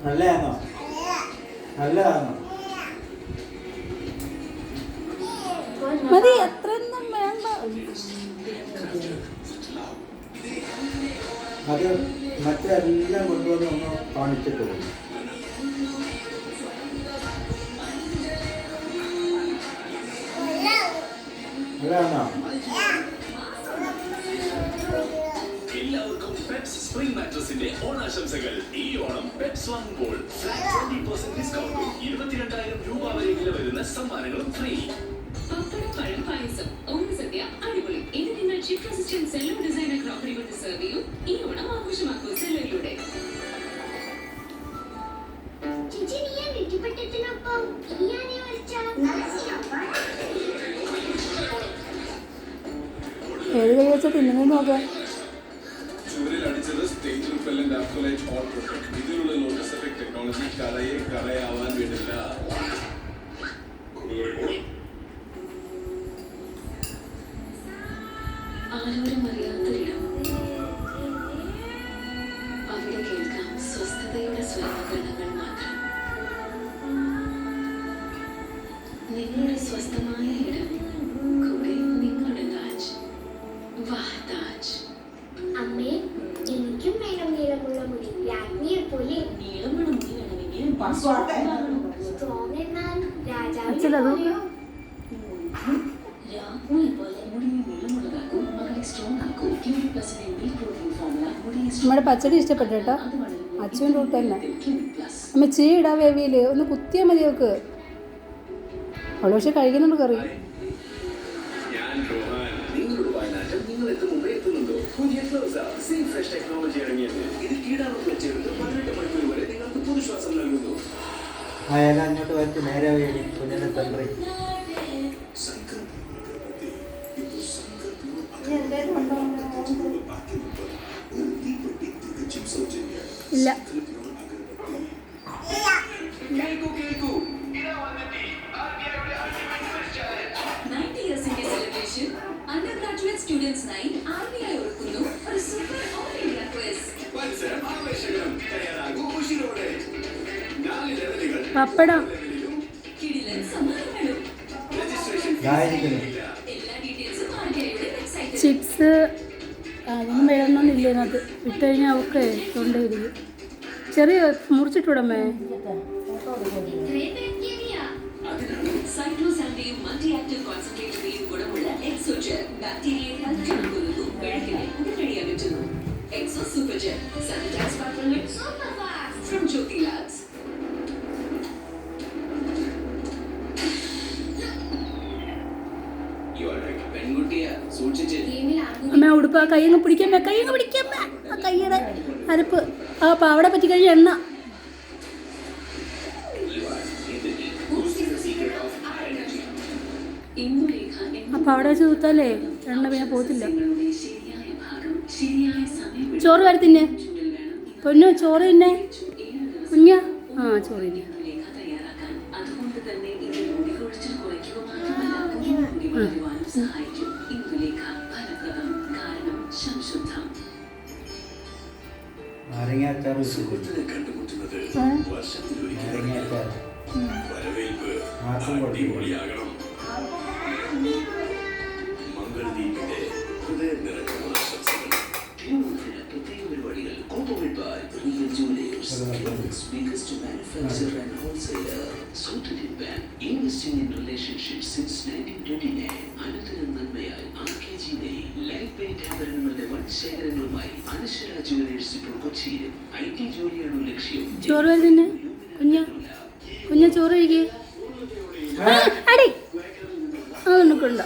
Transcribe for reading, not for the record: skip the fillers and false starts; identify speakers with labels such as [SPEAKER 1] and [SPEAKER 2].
[SPEAKER 1] നല്ലതാണോ? നല്ലതാണോ?
[SPEAKER 2] മതി, അത്രയൊന്നും വേണ്ട.
[SPEAKER 1] അത് മറ്റെല്ലാം കൊണ്ടുവന്ന് ഒന്ന് കാണിച്ചിട്ട് പോകും. നല്ലതാണോ?
[SPEAKER 3] എല്ലാവർക്കും പെപ്സ് സ്പ്രിംഗ് മാട്രസിന്റെ ഓണാശംസകൾ. ഈ ഓണം പെപ്സ് വാങ്ങുമ്പോൾ ഫ്ലാറ്റ് 20% ഡിസ്കൗണ്ടും 22,000 രൂപ വരെ വില വരുന്ന സമ്മാനങ്ങളും ഫ്രീ. പപ്പടം, പഴം, പായസം, ഓണസദ്യ അടിപൊളി. ഇത് നിങ്ങൾ chip resistant Cello designer crockery കൊണ്ട് സെർവ് ചെയ്യും. ഈ ഓണം ആഘോഷമാക്കൂ സെല്ലോയിലൂടെ.
[SPEAKER 2] ഏത് കൈ വെച്ചാൽ തിന്നുന്നത് നോക്കാം.
[SPEAKER 3] ഇതിലുള്ള ലോട്ടസ് എഫക്ട് ടെക്നോളജി കറയാവാൻ വേണ്ടില്ല. ആരോരുമറിയാത്തൊരിടം, അവിടെ കേൾക്കാം സ്വസ്ഥതയുടെ സ്വരങ്ങൾ മാത്രം. നിങ്ങളുടെ സ്വസ്ഥമായ ഇടം, കൂടെ നിങ്ങളുടെ താജ്. വാഹ് താജ്.
[SPEAKER 4] അമ്മേ, എനിക്കും വേണം നീളമുള്ള മുടി, രാജ്ഞിയെ പോലെ.
[SPEAKER 3] നീളമുള്ള മുടി വേണമെങ്കിൽ
[SPEAKER 4] സ്ട്രോങ് എന്നാൽ
[SPEAKER 2] അച്ഛനത്
[SPEAKER 4] രാജാവിനെ
[SPEAKER 3] രാജ്ഞിയെ പോലെ മുടി നീളമുള്ളതാക്കും, മകളെ സ്ട്രോങ് ആക്കും. ക്യൂരിക് പ്ലസിന്റെ മിൽക്ക് പ്രോട്ടീൻ ഫോർമുല മുടിയെ
[SPEAKER 2] നമ്മുടെ പച്ചടി ഇഷ്ടപ്പെട്ടു കേട്ടോ. അച്ഛൻ്റെ കൂട്ട് തന്നെ അമ്മ ചീടാ വേവിയിൽ ഒന്ന് കുത്തിയാൽ മതി അവൾക്ക്. അവൾ പക്ഷെ കഴിക്കുന്നുണ്ട് കറി.
[SPEAKER 3] ഞാൻ റോഹാൻ. നിങ്ങളുടെ വയനാട്ടിൽ നിങ്ങൾ എത്തുമ്പോൾ എത്തുന്നുണ്ടോ? പുതിയ സേഫ് ഫ്രഷ് ടെക്നോളജി ഇറങ്ങിയത്. ഇത് കീടാണുക്കൾ ചേർത്ത് 18 മണിക്കൂർ വരെ നിങ്ങൾക്ക് പുതുശ്വാസം നൽകുന്നു.
[SPEAKER 1] ആ ഇല അങ്ങോട്ട് വരച്ച് നേരെ വേടി കുഞ്ഞിൻ്റെ തന്ത്രി.
[SPEAKER 2] ഇല്ല,
[SPEAKER 3] കേൾക്കൂ. 90 ഇയേഴ്സിന്റെ സെലിബ്രേഷൻ അണ്ടർഗ്രാജുവേറ്റ് സ്റ്റുഡൻസിനായി RBI ഒരുക്കുന്നു ഒരു സൂപ്പർ ഓൾ ഇന്ത്യ ക്വിസ്. മത്സരം ആവേശകരം. തയ്യാറാകൂ ഖുഷിയോടെ. 4 ലെവലുകൾ,
[SPEAKER 2] പപ്പടം,
[SPEAKER 3] കിടിലൻ സമ്മാനങ്ങളും. രജിസ്ട്രേഷൻ
[SPEAKER 1] ഇതായിരിക്കുന്നു.
[SPEAKER 3] എല്ലാ ഡീറ്റെയിൽസും RBIയുടെ വെബ്സൈറ്റിൽ.
[SPEAKER 2] ചിപ്സ് അതൊന്നും വേണമെന്നില്ല. ഇതിനകത്ത് ഇട്ട് കഴിഞ്ഞാൽ അവൾക്ക് തൊണ്ടയിരിക്കും. ചെറിയ മുറിച്ചിട്ടൂടമ്മേ.
[SPEAKER 3] അതിനാണ് സൈക്ലോസാന്റെയും മൾട്ടി ആക്റ്റീവ് കോൺസെൻട്രേറ്ററിയും ഗുണമുള്ള എക്സോജെൽ ബാക്ടീരിയയെ കൊല്ലുന്നു, കിഴക്കിനെ ഉടനടി അകറ്റുന്നു. എക്സോ സൂപ്പർ ജെൽ സാനിറ്റൈസ് പാത്രങ്ങൾ super fast from Jyothy labs. പെൺകുട്ടിയാ സൂക്ഷിച്ച്.
[SPEAKER 2] അമ്മ ഉടുപ്പ് ആ കൈയങ്ങ് പിടിക്കാമേ, കൈയങ്ങ് പിടിക്കാമേ. ആ കൈയുടെ അരപ്പ് ആ പാവടെ പറ്റി കഴിഞ്ഞ എണ്ണ. ആ പാവടെ വെച്ച് തൂത്താലേ എണ്ണ പിന്നെ പോകത്തില്ല. ചോറ് വരത്തിന്നെ പൊന്നു, ചോറ് തിന്നെ കുഞ്ഞ. ആ ചോറ് തിന്നെ.
[SPEAKER 1] നാരങ്ങാച്ചാർ
[SPEAKER 3] കണ്ടുമുട്ടുന്നത്
[SPEAKER 1] നാരങ്ങാച്ചാർ
[SPEAKER 3] വരവേൽപ്പ്
[SPEAKER 1] ആർക്കും കൊടുക്കും.
[SPEAKER 3] അടിപൊളിയാകണം. മംഗളദീപിന്റെ ഹൃദയം നിറഞ്ഞ ആശംസകൾ. തിരുവോണത്തിന് പ്രത്യേക പരിപാടികൾ. Corporate by real jewellers, India's biggest manufacturer and wholesaler. South Indian Bank, investing in relationships since 1929. അനുദിനം നന്മയായി RKG നെയ് ലൈഫ് പെയിന്റ് ആഭരണങ്ങളുടെ വൻ ശേഖരങ്ങളുമായി അനശ്വര ജുവലേഴ്സ് ഇപ്പോൾ കൊച്ചിയിലും. IT ജോലിയാണ് ലക്ഷ്യം.
[SPEAKER 2] ചോറ് വരുത്തിന്നെ കുഞ്ഞ. കുഞ്ഞ ചോറ് കഴിക്കേ. അടി അതൊന്നും കൊണ്ട.